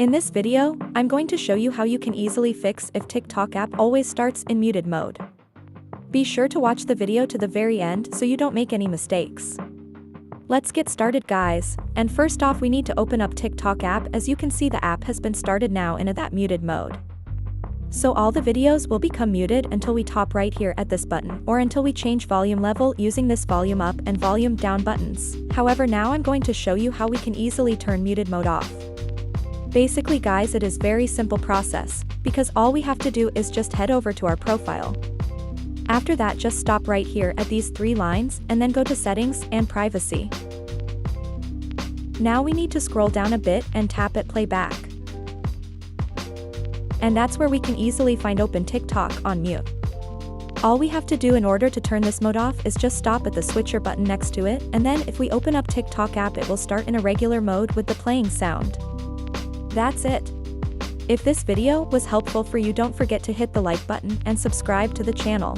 In this video, I'm going to show you how you can easily fix if TikTok app always starts in muted mode. Be sure to watch the video to the very end so you don't make any mistakes. Let's get started guys, and first off we need to open up TikTok app. As you can see, the app has been started now in that muted mode. So all the videos will become muted until we tap right here at this button, or until we change volume level using this volume up and volume down buttons. However, now I'm going to show you how we can easily turn muted mode off. Basically guys, it is very simple process, because all we have to do is just head over to our profile. After that, just stop right here at these three lines and then go to settings and privacy. Now we need to scroll down a bit and tap at playback. And that's where we can easily find open TikTok on mute. All we have to do in order to turn this mode off is just stop at the switcher button next to it, and then if we open up TikTok app it will start in a regular mode with the playing sound. That's it. If this video was helpful for you, don't forget to hit the like button and subscribe to the channel.